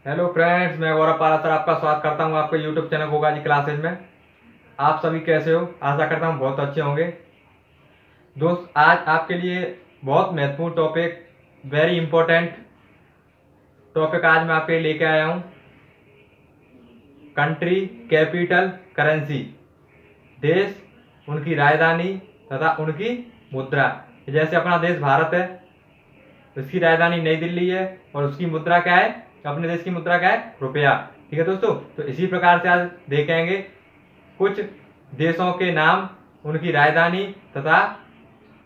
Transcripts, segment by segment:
Hello friends, मैं गौरव पारा sir आपका स्वागत करता हूं आपके YouTube channel Goga ji classes में। आप सभी कैसे हो? आशा करता हूं बहुत अच्छे होंगे। दोस्त, आज आपके लिए बहुत महत्वपूर्ण टॉपिक, वेरी इंपॉर्टेंट टॉपिक आज मैं आपके लिए लेके आया हूं। Country, capital, currency. देश, उनकी राजधानी तथा उनकी मुद्रा। जैसे अपना देश भारत है, उसकी राजधानी नई दिल्ली है और उसकी मुद्रा क्या है? अपने देश की मुद्रा क्या है? रुपया। ठीक है दोस्तों, तो इसी प्रकार से आज देखेंगे कुछ देशों के नाम, उनकी राजधानी तथा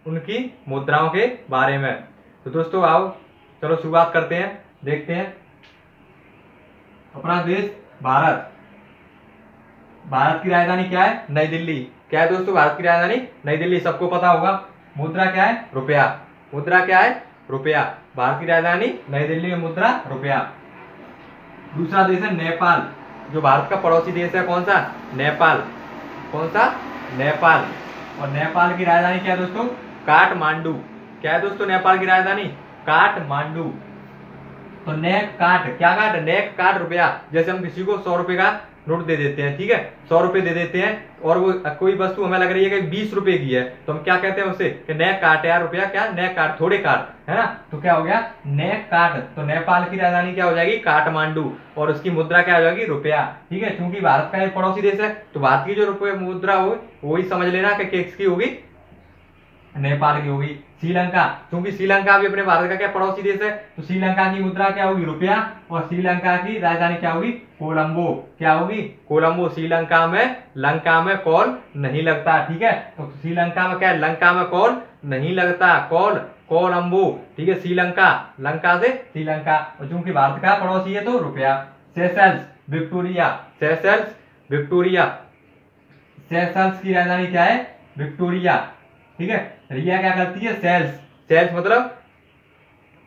उनकी मुद्राओं के बारे में। तो दोस्तों आओ, चलो शुरुआत करते हैं, देखते हैं। अपना देश भारत, भारत की राजधानी क्या है? नई दिल्ली। क्या है दोस्तों? भारत की राजधानी नई दिल्ली, सबको पता होगा। मुद्रा क्या है? रुपया। मुद्रा क्या है? रुपया। भारत की राजधानी नई दिल्ली में मुद्रा रुपया। दूसरा देश है नेपाल, जो भारत का पड़ोसी देश है। कौन सा? नेपाल। कौन सा? नेपाल। और नेपाल की राजधानी क्या है दोस्तों? काठमांडू। क्या है दोस्तों नेपाल की राजधानी? काठमांडू। तो नेक काट, क्या काट? नेक काट रुपया। जैसे हम किसी को 100 रुपए का नोट दे देते हैं, ठीक है, 100 रुपए दे देते हैं और वो कोई वस्तु हमें लग रही है कि 20 रुपए की है, तो हम क्या कहते हैं उसे? कि नेक काट यार रुपया, क्या नेक काट, थोड़े काट, है ना। तो क्या हो गया? नेक काट। तो नेपाल की राजधानी क्या हो जाएगी? काठमांडू। और उसकी मुद्रा क्या हो जाएगी? रुपया। ठीक है, क्योंकि भारत का एक पड़ोसी देश है, तो भारत की जो रुपये मुद्रा हो वही समझ लेना कि किसकी होगी? नेपाल की होगी। श्रीलंका, क्योंकि श्रीलंका भी अपने भारत का क्या पड़ोसी देश है, तो श्रीलंका की मुद्रा क्या होगी? रुपया। और श्रीलंका की राजधानी क्या होगी? कोलंबो। क्या होगी? कोलंबो। श्रीलंका में लंका में कॉल नहीं लगता, ठीक है, तो श्रीलंका में क्या है? लंका में कॉल नहीं लगता, कॉल कोलंबो। ठीक है, श्रीलंका, लंका से श्रीलंका। और चूंकि भारत का पड़ोसी है तो रुपया। Seychelles, Victoria. Seychelles, Victoria. Seychelles की राजधानी क्या है? विक्टोरिया। ठीक है, रिया क्या करती है? सेल्स। सेल्स मतलब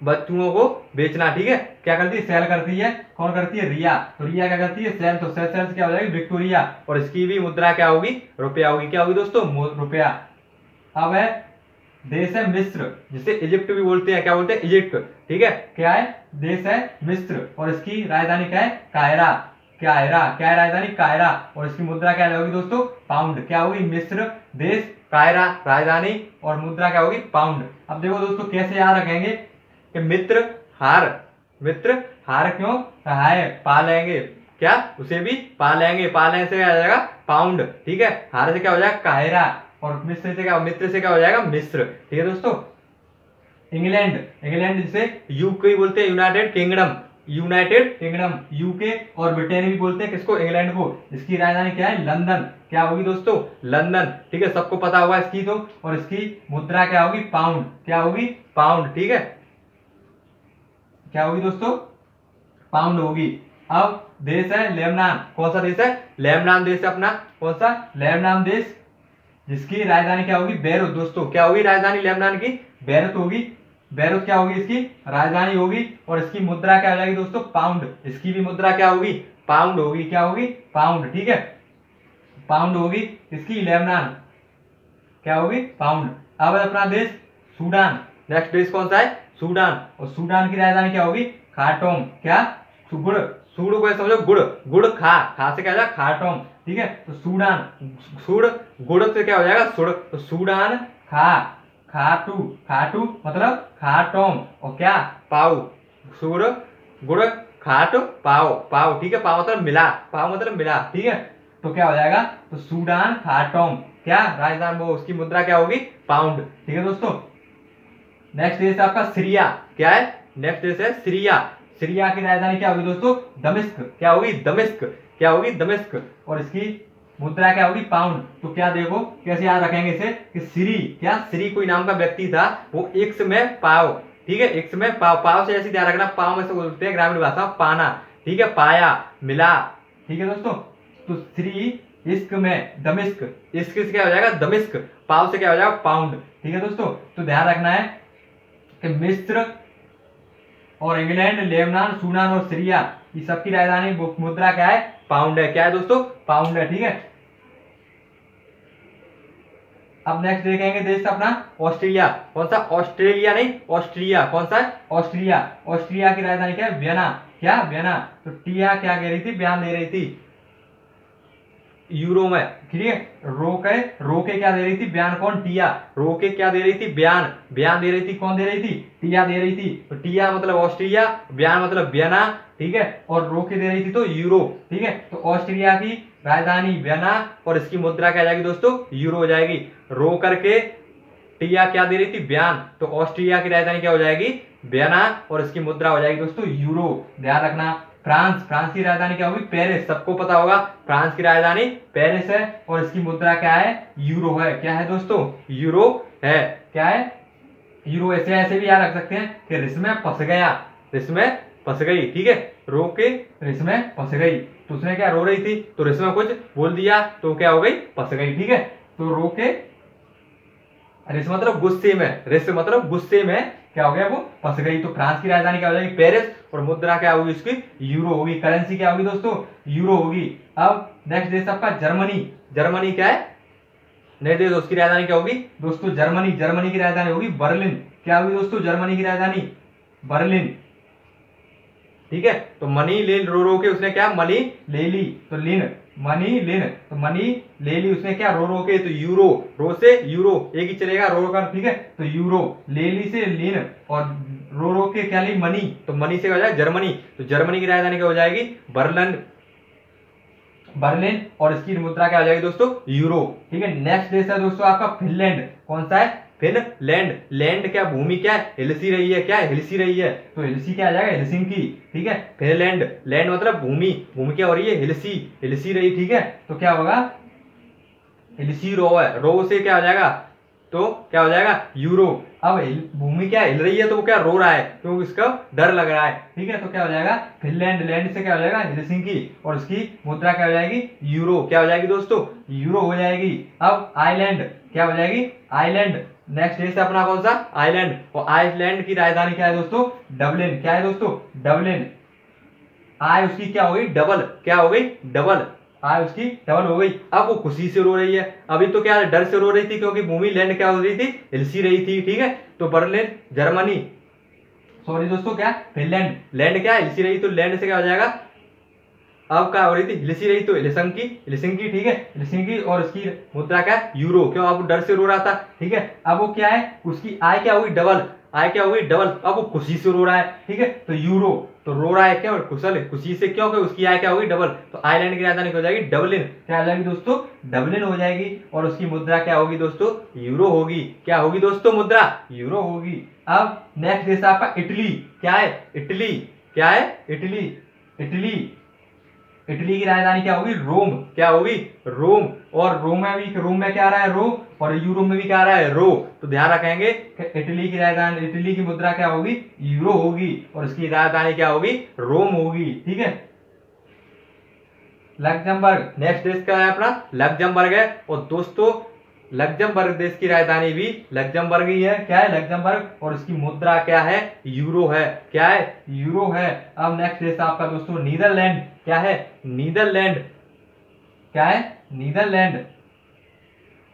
वस्तुओं को बेचना, ठीक है, क्या करती है? सेल करती है। कौन करती है? रिया। तो रिया क्या करती है? सेल। तो सेल्स क्या हो जाएगी? विक्टोरिया। और इसकी भी मुद्रा क्या होगी? रुपया होगी। क्या होगी दोस्तों? रुपया। अब है देश है मिस्र, जिसे इजिप्ट भी बोलते हैं। क्या बोलते हैं? इजिप्ट। ठीक है, क्या है? देश है मिस्र और इसकी राजधानी क्या है? कायरा। कायरा। क्या है राजधानी? कायरा। और इसकी मुद्रा क्या होगी दोस्तों? पाउंड। क्या होगी? मिस्र देश, कायरा राजधानी, और मुद्रा क्या होगी? पाउंड। अब देखो दोस्तों कैसे याद रखेंगे कि मित्र हार। मित्र हार क्यों? हाय पालेंगे, क्या उसे भी पालेंगे। पालने से क्या हो जाएगा? पाउंड। ठीक है, हार से क्या हो जाएगा? कायरा। और मिस्र से क्या? मित्र से क्या हो जाएगा? मिस्र। ठीक है दोस्तों। इंग्लैंड, इंग्लैंड जिसे यूके बोलते हैं, United kingdom. United kingdom, UK. और ब्रिटेन भी बोलते हैं किसको? इंग्लैंड को। इसकी राजधानी क्या है? लंदन। क्या होगी दोस्तों? लंदन। ठीक है, सबको पता होगा इसकी तो। और इसकी मुद्रा क्या होगी? पाउंड। क्या होगी? पाउंड। ठीक है, क्या होगी दोस्तों? पाउंड होगी। अब देश है लेबनान। कौन सा देश है? लेबनान देश है अपना। कौन सा? लेबनान देश, जिसकी राजधानी क्या होगी? बेरूत। दोस्तों क्या होगी राजधानी लेबनान की? बेरूत होगी। बेरूत क्या होगी? इसकी राजधानी होगी। और इसकी मुद्रा क्या हो जाएगी दोस्तों? पाउंड। इसकी भी मुद्रा क्या होगी? पाउंड होगी। क्या होगी? पाउंड। ठीक है, पाउंड होगी इसकी। लेबनान क्या होगी? पाउंड। अब अपना देश सूडान। नेक्स्ट देश कौन सा है? सूडान। और सूडान की राजधानी क्या होगी? खार्टूम। क्या? गुड़। सूड़ को समझो, गुड़। गुड़ खा, खा से क्या हो जाएगा? खार्टूम। ठीक है, तो सूडान, सूड़, गुड़ से क्या हो जाएगा? सुड़। तो सूडान खा, खाटू, खाटू मतलब खाटोम। और क्या? पाऊ। सूड़, गुड़, खाट, पाओ। पाओ, ठीक है, पाओ मतलब मिला, पाओ मतलब मिला। ठीक है, तो क्या हो जाएगा? तो सूडान खाटोम। क्या राजधानी? वो उसकी मुद्रा क्या होगी? पाउंड। ठीक है दोस्तों। नेक्स्ट देश है आपका सीरिया। क्या है? नेक्स्ट देश है सीरिया। सीरिया की राजधानी क्या होगी दोस्तों? दमिश्क। क्या होगी? दमिश्क। क्या होगी? दमिश्क। और इसकी मुद्रा क्या होगी? पाउंड। तो क्या देखो कैसे याद रखेंगे इसे कि सीरी, क्या सीरी कोई नाम का व्यक्ति था, वो एक्स में पाव। ठीक है, एक्स में पाव। पाव से ऐसे ध्यान रखना, पाव में से बोलते हैं ग्रामीण भाषा में पाना। ठीक है, पाया, मिला। ठीक है दोस्तों, तो सीरी इश्क में दमिश्क। इश्क से क्या हो जाएगा? दमिश्क। पाव से क्या हो जाएगा? पाउंड। ठीक है दोस्तों, तो ध्यान रखना है कि मिस्र और इंग्लैंड, लेबनान, सूडान और सीरिया, ये सबकी राजधानी मुद्रा क्या है? पाउंड है। क्या है दोस्तों? पाउंड है। ठीक है, अब नेक्स्ट देखेंगे देश अपना ऑस्ट्रेलिया। कौन सा? ऑस्ट्रेलिया नहीं, ऑस्ट्रिया। कौन सा है? ऑस्ट्रिया। ऑस्ट्रिया की राजधानी क्या है? वियना। क्या ब्याना, तो टिया क्या कह रही थी, बयान दे रही थी यूरो में, ठीक है। रोके क्या दे रही थी, बयान कौन, टिया। रोके क्या दे रही थी, बयान, बयान दे रही थी कौन दे रही थी, टिया दे रही थी। तो टिया मतलब ऑस्ट्रिया, बयान मतलब वियना, ठीक है, और रोके दे रही थी तो यूरो, ठीक है। तो ऑस्ट्रिया की राजधानी वियना और इसकी मुद्रा क्या जाएगी दोस्तों, यूरो हो जाएगी। रो करके टिया क्या दे रही थी, बयान, तो ऑस्ट्रिया की राजधानी क्या हो जाएगी, वियना, और इसकी मुद्रा हो जाएगी दोस्तों यूरो। ध्यान रखना। फ्रांस, फ्रांस की राजधानी क्या होगी, पेरिस, सबको पता होगा फ्रांस की राजधानी पेरिस है और इसकी मुद्रा क्या है, यूरो है। क्या है दोस्तों, यूरो है। क्या है, यूरो। ऐसे ऐसे भी याद रख सकते हैं कि रिस में फंस गया, रिस में फंस गई, ठीक है। रो के रिस में फंस गई, तो उसने क्या, रो रही थी तो रिस में कुछ बोल दिया तो क्या हो गई, फंस गई, ठीक है। तो रो के रिस मतलब गुस्से में, रिस मतलब गुस्से में क्या हो गया, वो फंस गई। तो फ्रांस की राजधानी क्या हो जाएगी, पेरिस, और मुद्रा क्या होगी उसकी, यूरो होगी। करेंसी क्या होगी दोस्तों, यूरो होगी। अब नेक्स्ट देश आपका जर्मनी। जर्मनी क्या है, नेक्स्ट देश, उसकी राजधानी क्या होगी दोस्तों, जर्मनी। जर्मनी की राजधानी होगी बर्लिन। क्या होगी दोस्तों, जर्मनी की राजधानी बर्लिन, ठीक है। तो मनी ले रो के उसने क्या, मनी ले ली, तो लिन, मनी लिन, तो मनी ले ली उसने क्या, रो के, तो यूरो, रो से यूरो एक ही चलेगा, रो का, ठीक है। तो यूरो, ले ली से लिन, और रो के क्या ली, मनी, तो मनी से हो जाए जर्मनी। तो जर्मनी की राजधानी क्या हो जाएगी, बर्लिन, बर्लिन, और इसकी मुद्रा क्या हो जाएगी दोस्तों, यूरो, ठीक है। नेक्स्ट देश है दोस्तों आपका फिनलैंड। कौन सा है, फिनलैंड। लैंड क्या, भूमि क्या है, हिलसी रही है, क्या है, हिलसी रही है, तो हिलसी क्या आ जाएगा, हेलसिंकी, ठीक है। फिनलैंड, लैंड मतलब भूमि, भूमि क्या हो रही है, हिलसी, हिलसी रही, ठीक है। तो क्या होगा, हिलसी रो है, रो से क्या हो जाएगा, तो क्या हो जाएगा, यूरो। अब भूमि क्या हिल रही है तो वो क्या रो रहा है, क्योंकि इसका डर लग रहा है, ठीक है। तो क्या हो जाएगा, फिनलैंड, लैंड से क्या हो जाएगा, हेलसिंकी, और उसकी मुद्रा क्या हो जाएगी, यूरो। क्या हो जाएगी दोस्तों, यूरो हो जाएगी। अब आइलैंड, क्या हो जाएगी, आइलैंड। नेक्स्ट देश है अपना कौन सा, आइलैंड, और आइलैंड की राजधानी क्या है दोस्तों, डबलिन। क्या है दोस्तों, डबलिन। आय उसकी क्या हो गई, डबल, क्या हो गई, डबल, आय उसकी डबल हो गई। अब वो खुशी से रो रही है, अभी तो क्या डर से रो रही थी क्योंकि भूमि, लैंड क्या हो रही थी, हिलसी रही थी, ठीक है। तो बर्लिन, जर्मनी, सॉरी दोस्तों क्या, फिनलैंड, लैंड क्या हिलसी रही, तो लैंड से क्या हो जाएगा, अब क्या हो रही थी, हिलसी रही, तो हिलसिंकी, हिलसिंकी, ठीक है, हिलसिंकी, और उसकी मुद्रा क्या है, यूरो। क्यों, अब डर से रो रहा था, ठीक है। अब वो क्या है, उसकी आय क्या हुई, डबल, आय क्या हुई, डबल, अब वो खुशी से रो रहा है, ठीक है। तो यूरो, तो रो रहा है क्या, कुशल, खुशी से, क्यों, उसकी आय क्या होगी, डबल। तो आइलैंड की राजधानी हो जाएगी डबलिन। क्या हो जाएगी दोस्तों, डबलिन हो जाएगी, और उसकी मुद्रा क्या होगी दोस्तों, यूरो होगी। क्या होगी दोस्तों, मुद्रा यूरो होगी। अब नेक्स्ट देश आपका इटली। क्या है, इटली। क्या है, इटली, इटली, इटली की राजधानी क्या होगी, रोम। क्या होगी, रोम, और रोम में भी, रोम में क्या आ रहा है, रो, और यूरो में भी क्या आ रहा है, रो। तो ध्यान रखेंगे कि इटली की राजधानी, इटली की मुद्रा क्या होगी, यूरो होगी, और इसकी राजधानी क्या होगी, रोम होगी, ठीक है। लग्जमबर्ग, नेक्स्ट देश क्या है अपना, लग्जमबर्ग है। और दोस्तों लग्जमबर्ग देश की राजधानी भी लग्जमबर्ग ही है। क्या है, लग्जमबर्ग, और इसकी मुद्रा क्या है, यूरो है। क्या है, यूरो है। अब नेक्स्ट देश आपका दोस्तों नीदरलैंड। क्या है, नीदरलैंड। क्या है, नीदरलैंड,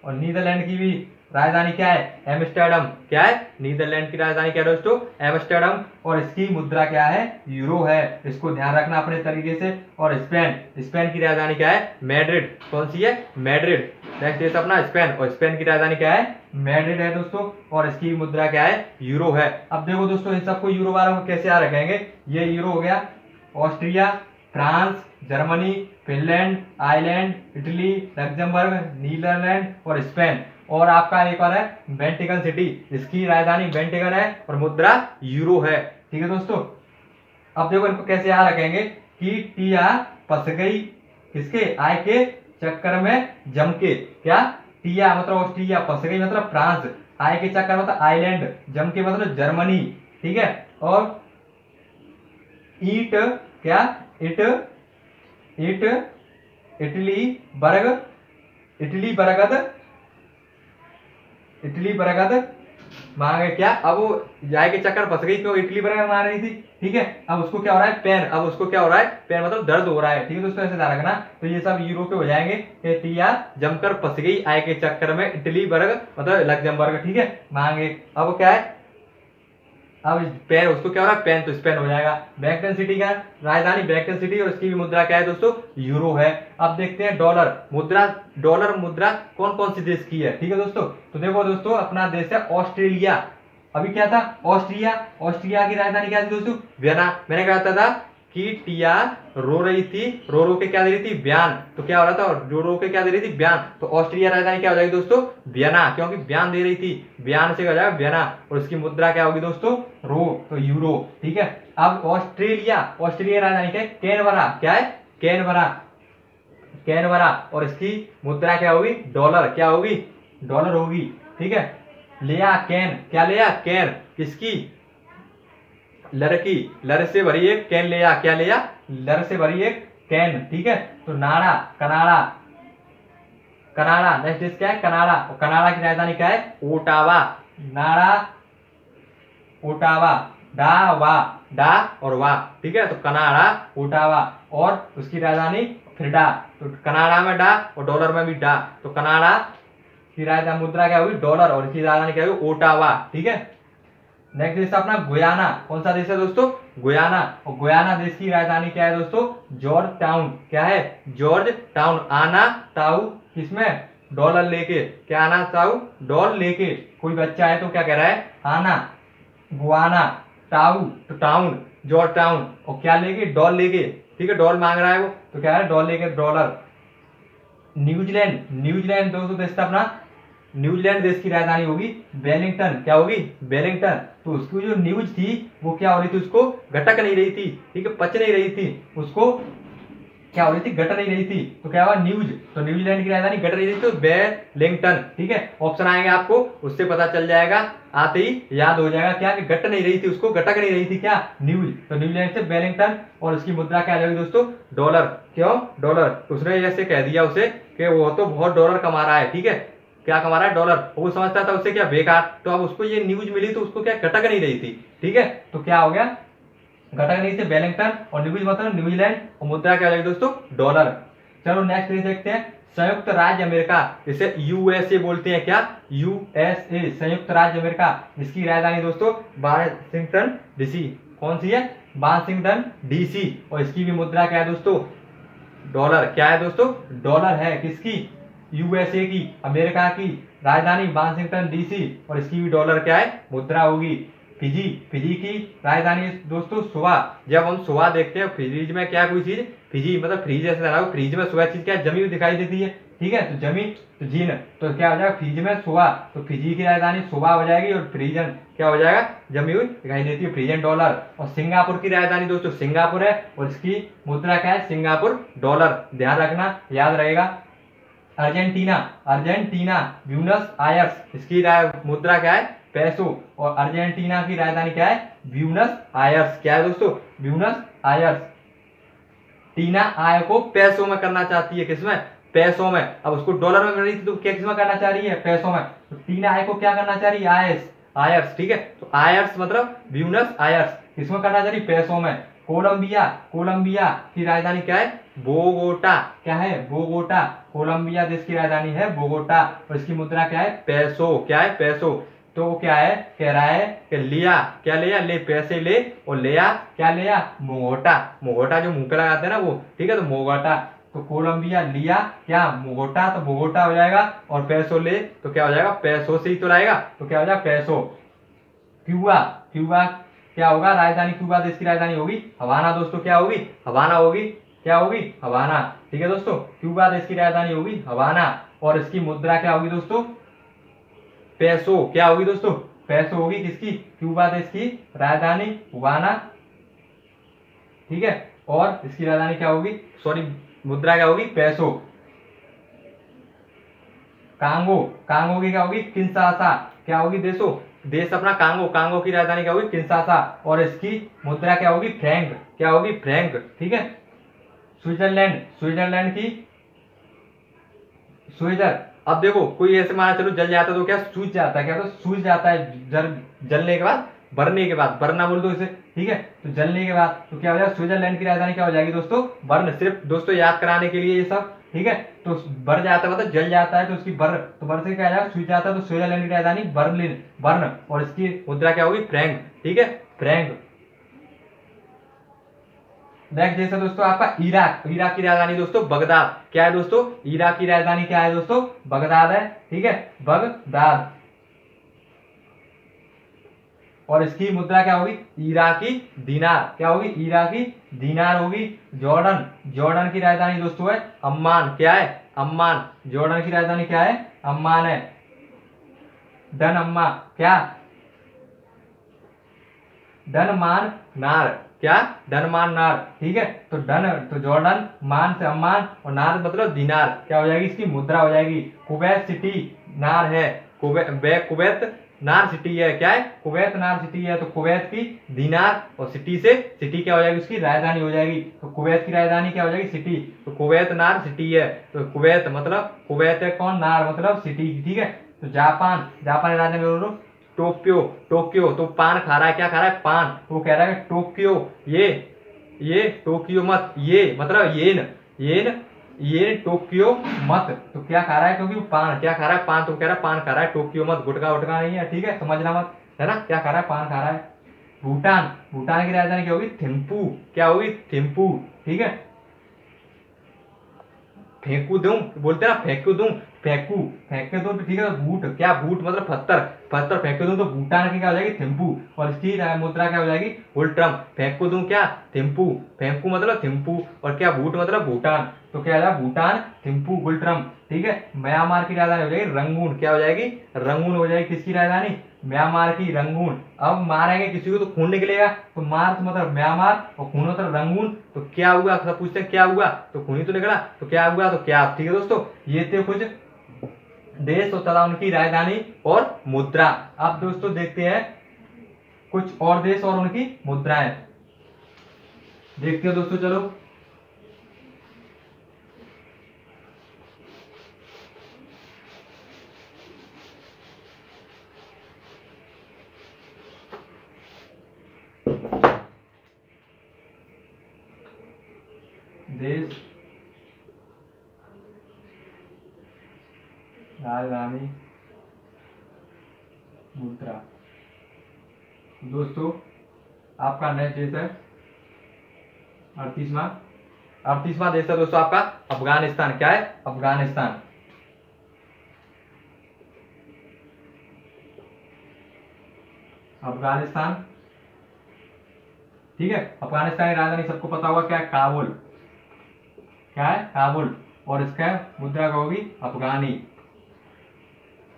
और नीदरलैंड की भी राजधानी क्या है, एम्स्टर्डम। क्या है, नीदरलैंड की राजधानी क्या है दोस्तों, एम्स्टर्डम, और इसकी मुद्रा क्या है, यूरो है। इसको ध्यान रखना अपने तरीके से। और स्पेन, स्पेन की राजधानी क्या है, मैड्रिड। कौन सी है, मैड्रिड। नेक्स्ट देश अपना स्पेन, और स्पेन की राजधानी क्या है, मैड्रिड है दोस्तों, और इसकी मुद्रा क्या है, यूरो है। अब देखो दोस्तों इन सबको यूरो वालों को कैसे याद रखेंगे, ये यूरो हो गया, Austria, France, Germany, Finland, island, Italy, Luxembourg, Netherland और स्पेन। और आपका एक और है वेंटिकन सिटी, इसकी राजधानी वेंटिकन है और मुद्रा यूरो है, ठीक है दोस्तों। अब देखो इनको कैसे याद रखेंगे कि टिया फंस गई किसके, आय के चक्कर में जम के। क्या, टिया मतलब ऑस्ट्रिया, फंस गई मतलब फ्रांस, आय के चक्कर मतलब आइलैंड, जम के मतलब जर्मनी, ठीक है। और ईट, क्या, इट, इट, इटली, बर्ग, इटली बरगद, इटली बरगद मांगे। क्या, अब वो जाए के चक्कर फंस गई, क्यों, इटली बरगद मांग रही थी, ठीक है। अब उसको क्या हो रहा है, पेन, अब उसको क्या हो रहा है, पेन मतलब दर्द हो रहा है, ठीक है दोस्तों, ऐसे ध्यान रखना। तो ये सब यूरो के हो जाएंगे। टिया जमकर फंस गई आय के चक्कर में, इटली बर्ग मतलब लग्जमबर्ग, ठीक है, मांगे। अब क्या है, अब पेन, उसको क्या हो रहा है पेन, तो स्पेन हो जाएगा। वैटिकन सिटी का राजधानी वैटिकन सिटी और इसकी भी मुद्रा क्या है दोस्तों, यूरो है। अब देखते हैं डॉलर मुद्रा। डॉलर मुद्रा कौन कौन सी देश की है, ठीक है दोस्तों। तो देखो दोस्तों, अपना देश है ऑस्ट्रेलिया। अभी क्या था, ऑस्ट्रिया। ऑस्ट्रिया की राजधानी क्या थी दोस्तों, वियना। मैंने कहा था कि टिया रो रही थी, रो रो के क्या दे रही थी, बयान। तो क्या हो रहा था, रो रो के क्या दे रही थी, बयान। तो ऑस्ट्रिया राजधानी क्या हो जाएगी दोस्तों, वियना, क्योंकि बयान दे रही थी, बयान से हो जाएगा वियना। और इसकी मुद्रा क्या होगी दोस्तों, रो, तो यूरो, ठीक है। अब ऑस्ट्रेलिया, ऑस्ट्रेलिया राजधानी क्या है, कैनबरा। क्या है, कैनबरा, कैनबरा। और इसकी मुद्रा क्या होगी, डॉलर। क्या होगी, डॉलर होगी, ठीक है। लिया कैन, क्या लिया, कैन, किसकी, लड़की, लड़ से भरी एक कैन लिया। क्या लिया, लड़ से भरी एक कैन, ठीक है। तो नाड़ा, कनाडा, कनाडा। नेक्स्ट देश क्या है, कनाडा। और कनाडा की राजधानी क्या है, ओटावा। नाड़ा, ओटावा, डा वा, डा और वा, ठीक है। तो कनाडा, ओटावा। और उसकी राजधानी फिर डा। तो कनाडा में डा और डॉलर में भी डा। तो कनाडा की राजधानी मुद्रा क्या होगी, डॉलर, और इसकी राजधानी क्या होगी, ओटावा, ठीक है। नेक्स्ट देश अपना गुयाना। कौन सा देश है दोस्तों, गुयाना। और गुयाना देश की राजधानी क्या है दोस्तों, जॉर्ज टाउन। क्या है, जॉर्ज टाउन। आना ताऊ किसमें, डॉलर लेके। क्या आना ताऊ, डॉलर लेके। कोई बच्चा है तो क्या कह रहा है, आना, गुआना, टाउ तो टाउन, जॉर्ज टाउन। और क्या लेके, डॉलर लेके, ठीक है। डॉलर मांग रहा है वो, तो क्या है, डॉलर लेके, डॉलर। न्यूजीलैंड, न्यूजीलैंड दोस्तों देश था अपना, न्यूजीलैंड देश की राजधानी होगी वेलिंगटन। क्या होगी, वेलिंगटन। तो उसकी जो न्यूज थी वो क्या हो रही थी, उसको घटक नहीं रही थी, ठीक है, पच नहीं रही थी, उसको क्या हो रही थी, घट नहीं रही थी। तो क्या हुआ, न्यूज। तो न्यूजीलैंड की राजधानी घट रही थी, तो वेलिंगटन, ठीक है। ऑप्शन आएंगे आपको, उससे पता चल जाएगा, आते ही याद हो जाएगा क्या, कि घट नहीं रही थी, उसको घटक नहीं रही थी, क्या, न्यूज। तो न्यूजीलैंड से वेलिंगटन। और उसकी मुद्रा क्या आ जाएगी दोस्तों, डॉलर। क्यों, डॉलर। तो उसने ऐसे कह दिया उसे कि वो तो बहुत डॉलर कमा रहा है, ठीक है, क्या कमा रहा है, डॉलर। वो समझता था उससे क्या, बेकार। तो अब उसको ये न्यूज मिली, तो उसको क्या घटक नहीं रही थी, ठीक है। तो क्या हो गया, घटक नहीं थे, वेलिंगटन। और न्यूज मतलब न्यूजीलैंड। और मुद्रा क्या हो जाएगी दोस्तों, डॉलर। चलो नेक्स्ट देश देखते हैं, संयुक्त राज्य अमेरिका, जिसे यूएसए बोलते हैं। क्या, यूएसए, संयुक्त राज्य अमेरिका। इसकी राजधानी दोस्तों वाशिंगटन डीसी। कौन सी है, वाशिंगटन डीसी। और इसकी भी मुद्रा क्या है दोस्तों, डॉलर। क्या है दोस्तों, डॉलर है, किसकी, यूएसए की, अमेरिका की राजधानी वाशिंगटन डीसी। और इसकी भी डॉलर क्या है, मुद्रा होगी। फिजी, फिजी की राजधानी दोस्तों सुवा। जब हम सुवा देखते हैं फ्रिज में, क्या कोई चीज, फिजी मतलब फ्रीज ऐसे लगा, फ्रिज में सुवा चीज क्या जमी हुई दिखाई देती है, ठीक है। तो जमी, तो जीन, तो क्या हो जाएगा, फ्रिज में सुवा। तो फिजी की राजधानी सुवा हो जाएगी। और फ्रीजन क्या हो जाएगा, जमी हुई दिखाई देती है, फ्रीजन, डॉलर। और सिंगापुर की राजधानी दोस्तों सिंगापुर है। और इसकी मुद्रा क्या है, सिंगापुर डॉलर। ध्यान रखना, याद रहेगा। Argentina, Argentina, Buenos Aires. इसकी मुद्रा क्या है, पैसो। और अर्जेंटीना की राजधानी क्या है, ब्यूनस आयर्स। क्या है दोस्तों, ब्यूनस आयर्स। टीना आय को पैसों में करना चाहती है, किसमें, पैसों में। अब उसको डॉलर में कर रही थी, तो क्या किसमें करना चाह रही है, पैसों में। तो टीना आय को क्या करना चाह रही है, आयर्स, आयर्स, ठीक है। तो आयर्स मतलब ब्यूनस आयर्स, किसमें करना चाह रही, पैसों में। कोलंबिया, कोलंबिया की राजधानी क्या है, बोगोटा। क्या है, बोगोटा। कोलंबिया देश की राजधानी है बोगोटा। और इसकी मुद्रा क्या है, पैसो। क्या है, पैसो। तो क्या है, कह रहा है कि लिया, क्या लिया, ले, पैसे ले। और लिया, क्या लिया, मोगोटा। मोगोटा जो मुंह पे लगाते हैं ना वो, ठीक है। तो मोगोटा। तो कोलंबिया लिया क्या, मोगोटा, तो बोगोटा हो जाएगा। और पैसो ले, तो क्या हो जाएगा, पैसो से ही तो लाएगा, तो क्या हो जाएगा, पैसो। क्यूबा, क्यूबा क्या होगा, राजधानी क्यूबा देश की राजधानी होगी हवाना दोस्तों। क्या होगी, हवाना होगी। क्या होगी, हवाना, ठीक है दोस्तों। क्यूबा देश की राजधानी होगी हवाना। और इसकी मुद्रा क्या होगी दोस्तों, पैसो। क्या होगी दोस्तों, पैसो होगी, किसकी, क्यूबा देश की राजधानी हवाना, ठीक है। और इसकी राजधानी क्या होगी, सॉरी, मुद्रा क्या होगी, पैसो। कांगो, कांगो की क्या होगी, किंशासा। क्या होगी देशो, देश अपना कांगो। कांगो की राजधानी क्या होगी, किंशासा। और इसकी मुद्रा क्या होगी, फ्रैंक। क्या होगी, फ्रैंक, ठीक है। स्विट्जरलैंड, स्विट्जरलैंड की स्विट्जर। अब देखो कोई ऐसे माना चलो जल जाता है, तो क्या सूझ जाता है, क्या तो सूझ जाता है, जलने के बाद बरने के बाद, बरना बोल दो इसे, ठीक है। तो जलने के बाद तो क्या हो जाएगा, स्विट्जरलैंड की राजधानी क्या हो जाएगी दोस्तों, बर्न। सिर्फ दोस्तों याद कराने के लिए ये सब, ठीक है। तो बर जाता है मतलब जल जाता है, तो उसकी बर, तो बर से क्या आ जाएगा, स्विच जाता है, तो स्विट्जरलैंड की राजधानी बर्लिन, बर्न। और इसकी मुद्रा क्या होगी, फ्रैंक, ठीक है, फ्रैंक। नेक्स्ट जैसे दोस्तों आपका इराक, इराक की राजधानी दोस्तों बगदाद। क्या है दोस्तों, इराक की राजधानी क्या है दोस्तों, बगदाद है, ठीक है, बगदाद। और इसकी मुद्रा क्या होगी, इराकी दिनार। क्या होगी, इराकी दिनार होगी। जॉर्डन, जॉर्डन की राजधानी दोस्तों है अम्मान। क्या है, अम्मान। जॉर्डन की राजधानी क्या है, अम्मान है। डन अम्मा, क्या, डन मान नार। क्या, डन मान नार, ठीक है। तो डन, तो जॉर्डन, मान से अम्मान, और नार मतलब दिनार। क्या हो जाएगी, इसकी मुद्रा हो जाएगी। कुवैत सिटी नार है, कुवैत नार सिटी है। क्या है, कुवैत नार सिटी है। तो कुवैत की दिनार, और सिटी से, सिटी क्या हो जाएगी, उसकी राजधानी हो जाएगी। तो कुवैत की राजधानी क्या हो जाएगी, सिटी। तो कुवैत नार सिटी है। तो कुवैत मतलब, कुवैत है कौन, नार मतलब सिटी, ठीक है। तो जापान, जापान की राजधानी बोलो टोक्यो, टोक्यो। तो पान खा रहा है, क्या खा रहा है, पान। तो वो कह रहा है टोक्यो, ये टोक्यो मत, ये मतलब येन, येन, ये टोक्यो मत। तो क्या खा रहा है, क्योंकि पान, क्या खा रहा है, पान। तो कह रहा है पान खा रहा है, टोक्यो मत, गुटका उटका नहीं है, ठीक है, समझना मत, है ना। क्या खा रहा है, पान खा रहा है। भूटान, भूटान की राजधानी क्या होगी, थिम्पू। क्या होगी, थिम्पू, ठीक है। फेंकू दूं बोलते हैं ना, फेंकू दूं, फेंकू, फेंके दूं, ठीक है। बूट, क्या बूट मतलब पत्थर, पत्थर फेंके दूं। तो भूटान की क्या हो जाएगी, थिम्पू। और इसकी मुद्रा क्या हो जाएगी, उल्ट्रम। फेंकू दूं क्या, थिम्पू, फेंकू मतलब थिम्पू, और क्या बूट मतलब भूटान। तो क्या हो जाएगा, भूटान थिम्पू उल्ट्रम, ठीक है। म्यांमार की राजधानी हो जाएगी रंगून। क्या हो जाएगी, रंगून हो जाएगी। किसकी राजधानी, म्यांमार की, रंगून। अब मारेंगे किसी को तो खून निकलेगा, तो मार मतलब म्यांमार, और खून मतलब रंगून। तो क्या हुआ, सब पूछते हैं क्या हुआ, तो खून ही तो निकला, तो क्या हुआ, तो क्या, ठीक है दोस्तों। ये थे कुछ देश और तथा उनकी राजधानी और मुद्रा। अब दोस्तों देखते हैं कुछ और देश और उनकी मुद्राएं, देखते हैं दोस्तों, चलो। देश, राजधानी, मुद्रा। दोस्तों आपका नेक्स्ट देश है 38वां, 38वां देश है दोस्तों आपका अफगानिस्तान। क्या है, अफगानिस्तान। अफगानिस्तान, ठीक है। अफगानिस्तान की राजधानी सबको पता होगा, क्या है, काबुल। क्या है, काबुल। और इसका मुद्रा क्या होगी, अफगानी।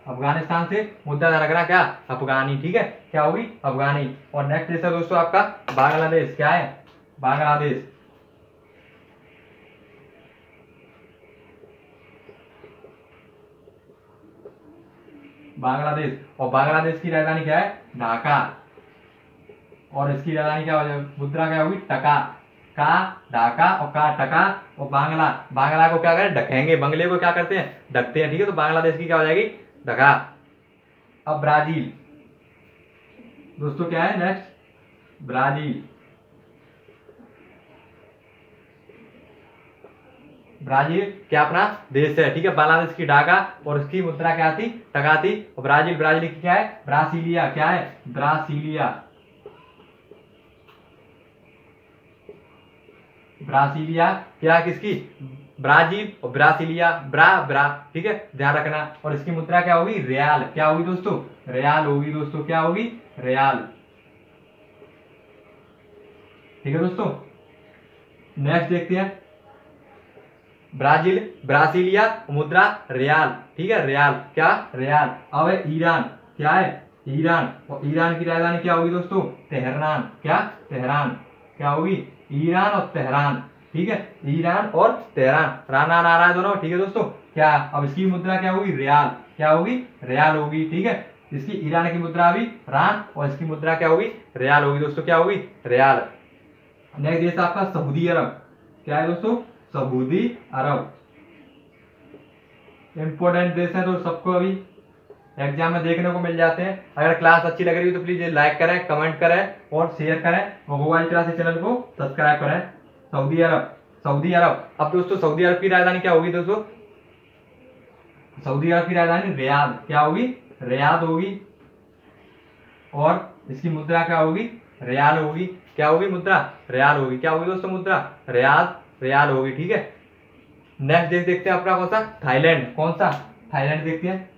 अफगानिस्तान से मुद्रा रखना क्या, अफगानी, ठीक है, क्या होगी, अफगानी। और नेक्स्ट देश है दोस्तों आपका बांग्लादेश। क्या है, बांग्लादेश। बांग्लादेश। और बांग्लादेश की राजधानी क्या है, ढाका। और इसकी राजधानी क्या हो जाएगी, मुद्रा क्या होगी, टका। का ढाका, और का टका। और बांग्ला, बांग्ला को क्या करें, ढकेंगे, बंगले को क्या करते हैं, ढकते हैं, ठीक है। तो बांग्लादेश की क्या हो जाएगी, ढका। अब ब्राजील दोस्तों, क्या है नेक्स्ट, ब्राजील। ब्राजील क्या अपना देश है, ठीक है। बांग्लादेश की ढाका, और उसकी मुद्रा क्या थी, टका थी। और ब्राजील, ब्राजील की क्या है, ब्रासीलिया। क्या है, ब्रासीलिया, ब्रासीलिया। क्या किसकी, ब्राजील और ब्रासीलिया, ब्रा, ठीक है, ध्यान रखना। और इसकी मुद्रा क्या होगी, रियाल। क्या होगी दोस्तों, रियाल होगी दोस्तों, क्या होगी, रियाल, ठीक है दोस्तों। नेक्स्ट देखते हैं, ब्राजील, ब्रासीलिया, मुद्रा रियाल, ठीक है, रियाल, क्या, रियाल। अब है ईरान। क्या है, ईरान। और ईरान की राजधानी क्या होगी दोस्तों, तेहरान। क्या, तेहरान, क्या होगी, ईरान और तेहरान, ठीक है, ईरान और तेहरान, राना नारा दोनों, ठीक है दोस्तों। क्या, अब इसकी मुद्रा क्या होगी, रियाल। क्या होगी, रियाल होगी, ठीक है। इसकी ईरान की मुद्रा भी रान, और इसकी मुद्रा क्या होगी, रियाल होगी दोस्तों, क्या होगी, रियाल। नेक्स्ट देश आपका सऊदी अरब। क्या है दोस्तों, सऊदी अरब। इंपोर्टेंट देश है तो सबको अभी एग्जाम में देखने को मिल जाते हैं। अगर क्लास अच्छी लग रही हो तो प्लीज लाइक करें, कमेंट करें और शेयर करें और गोवाल क्लासेस चैनल को सब्सक्राइब करें। सऊदी अरब, सऊदी अरब। अब दोस्तों सऊदी अरब की राजधानी क्या होगी दोस्तों? सऊदी अरब की राजधानी रियाद। क्या होगी? रियाद होगी। और इसकी मुद्रा क्या होगी? रियाल होगी। क्या होगी? मुद्रा रियाल होगी। क्या होगी दोस्तों? मुद्रा रियाल होगी। ठीक है, नेक्स्ट देखते हैं अपना कौन सा? थाईलैंड। कौन सा? थाईलैंड देखते हैं।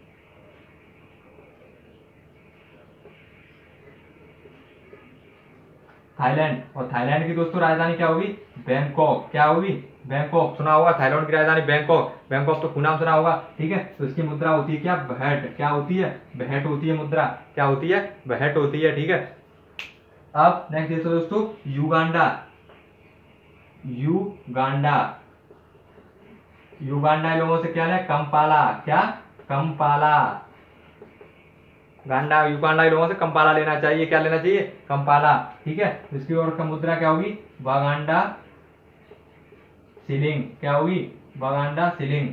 थाईलैंड, और थाईलैंड की दोस्तों राजधानी क्या होगी? बैंकॉक। क्या होगी? बैंकॉक। सुना होगा थाईलैंड की राजधानी बैंकॉक। बैंकॉक तो नाम सुना होगा। ठीक है, तो इसकी मुद्रा होती है क्या? बहट। क्या होती है? बहट होती है मुद्रा। क्या होती है? बहट होती है। ठीक है, अब नेक्स्ट देखो दोस्तों, युगांडा। युगांडा, युगांडा लोगों से क्या है? कंपाला। क्या? कंपाला। गांडा युगांडा लोगों से कंपाला लेना चाहिए। क्या लेना चाहिए? कंपाला। ठीक है, इसकी और का मुद्रा क्या होगी? बागांडा शिलिंग। क्या होगी? बागांडा शिलिंग।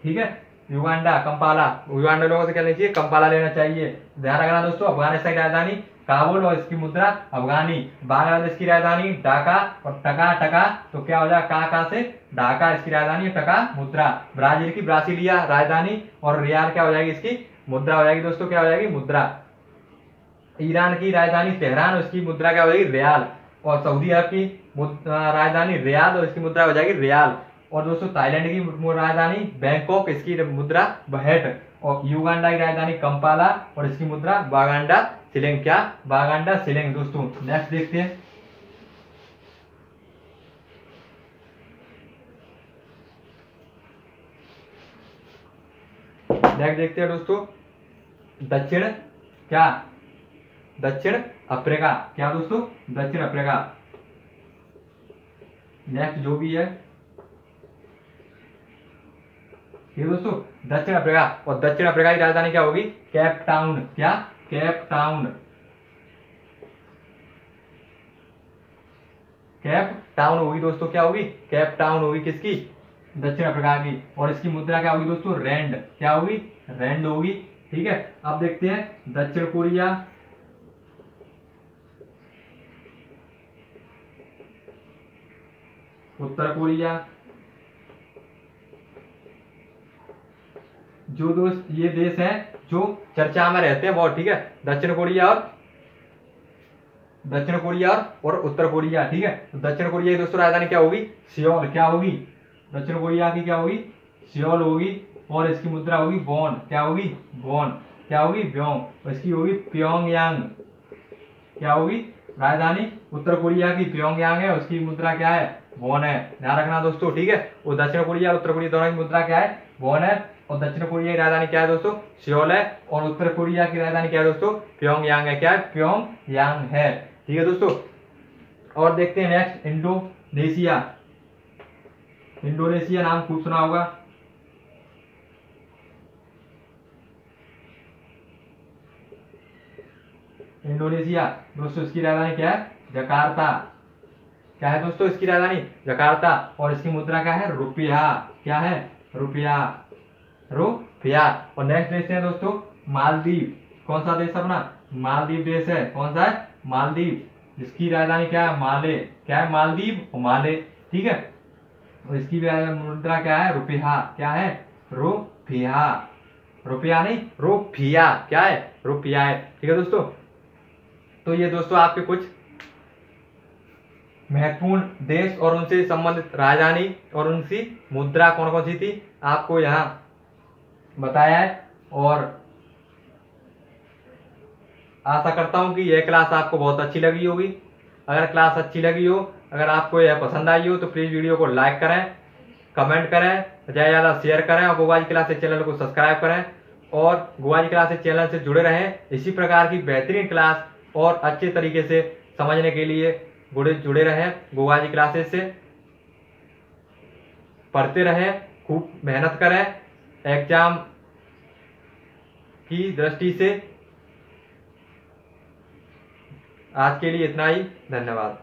ठीक है, युगांडा कंपाला। युगांडा लोगों से क्या लेना चाहिए? कंपाला लेना चाहिए। ध्यान रखना दोस्तों, अफगानिस्तान की राजधानी काबुल और इसकी मुद्रा अफगानी। बांग्लादेश की राजधानी ढाका और टका। टका तो क्या हो जाएगा? का से ढाका इसकी राजधानी, टका मुद्रा। ब्राजील की ब्रासिलिया राजधानी और रियाल क्या हो जाएगी? इसकी मुद्रा हो जाएगी दोस्तों। क्या हो जाएगी? मुद्रा। ईरान की राजधानी तेहरान, उसकी मुद्रा क्या हो जाएगी? रियाल। और सऊदी अरब की राजधानी रियाद और इसकी मुद्रा हो जाएगी रियाल। और दोस्तों थाईलैंड की राजधानी बैंकॉक, इसकी मुद्रा बहट। और युगांडा की राजधानी कंपाला और इसकी मुद्रा बागांडा शिलिंग। क्या? बागांडा शिलिंग। दोस्तों नेक्स्ट देखते हैं, नेक्स्ट देखते हैं दोस्तों, दक्षिण क्या? दक्षिण अफ्रीका। क्या दोस्तों? दक्षिण अफ्रीका। नेक्स्ट जो भी है ये दोस्तों दक्षिण अफ्रीका। और दक्षिण अफ्रीका की राजधानी क्या होगी? Cape Town. क्या? Cape Town. केप टाउन होगी दोस्तों। क्या होगी? केप टाउन होगी। किसकी? दक्षिण अफ्रीका की। और इसकी मुद्रा क्या होगी दोस्तों? रैंड। क्या होगी? रैंड होगी। ठीक है, अब देखते हैं दक्षिण कोरिया। उत्तर कोरिया। जो दोस्त ये देश है जो चर्चा में रहते हैं बहुत। ठीक है, दक्षिण कोरिया और उत्तर कोरिया। ठीक है, तो दक्षिण कोरिया की दोस्तों राजधानी क्या होगी? सियोल। क्या होगी? दक्षिण कोरिया की क्या होगी? सियोल होगी। और इसकी मुद्रा होगी वॉन। क्या होगी? वॉन। क्या होगी? व्योंग। इसकी होगी प्योंगयांग। क्या होगी? राजधानी उत्तर कोरिया की प्योंगयांग है, उसकी मुद्रा क्या है? वॉन है। ध्यान रखना दोस्तों। ठीक है, वो दक्षिण कोरिया और उत्तर कोरिया दोनों की मुद्रा क्या है? वॉन है। और दक्षिण कोरिया की राजधानी क्या है दोस्तों? सियोल है। और उत्तर कोरिया की राजधानी क्या है दोस्तों? प्योंगयांग है। क्या है? प्योंगयांग है। ठीक है दोस्तों, और देखते हैं नेक्स्ट इंडोनेशिया। इंडोनेशिया नाम खूब सुना होगा। इंडोनेशिया दोस्तों इसकी राजधानी क्या है? जकार्ता। क्या है दोस्तों इसकी राजधानी? जकार्ता। और इसकी मुद्रा क्या है? रुपया। क्या है? रुपया। रुपया। और नेक्स्ट देश है दोस्तों मालदीव। कौन सा देश अपना? मालदीव देश है। कौन सा है? मालदीव। जिसकी राजधानी क्या है? माले। क्या है? मालदीव और माले। ठीक है, और इसकी मुद्रा क्या है? रुपया। क्या है? रुपया। रुपया नहीं, रुपया। क्या है? रुपया है। ठीक है दोस्तों, तो ये दोस्तों आपके कुछ महत्वपूर्ण देश और उनसे संबंधित राजधानी और उनकी मुद्रा कौन कौन सी थी आपको यहाँ बताया है। और आशा करता हूँ कि यह क्लास आपको बहुत अच्छी लगी होगी। अगर क्लास अच्छी लगी हो, अगर आपको यह पसंद आई हो तो प्लीज़ वीडियो को लाइक करें, कमेंट करें, ज़्यादा ज़्यादा शेयर करें और गोवाजी क्लासेस चैनल को सब्सक्राइब करें। और गोवाजी क्लासेस चैनल से जुड़े रहें। इसी प्रकार की बेहतरीन क्लास और अच्छे तरीके से समझने के लिए जुड़े रहें। गोवाजी क्लासेस से पढ़ते रहें, खूब मेहनत करें एग्जाम की दृष्टि से। आज के लिए इतना ही। धन्यवाद।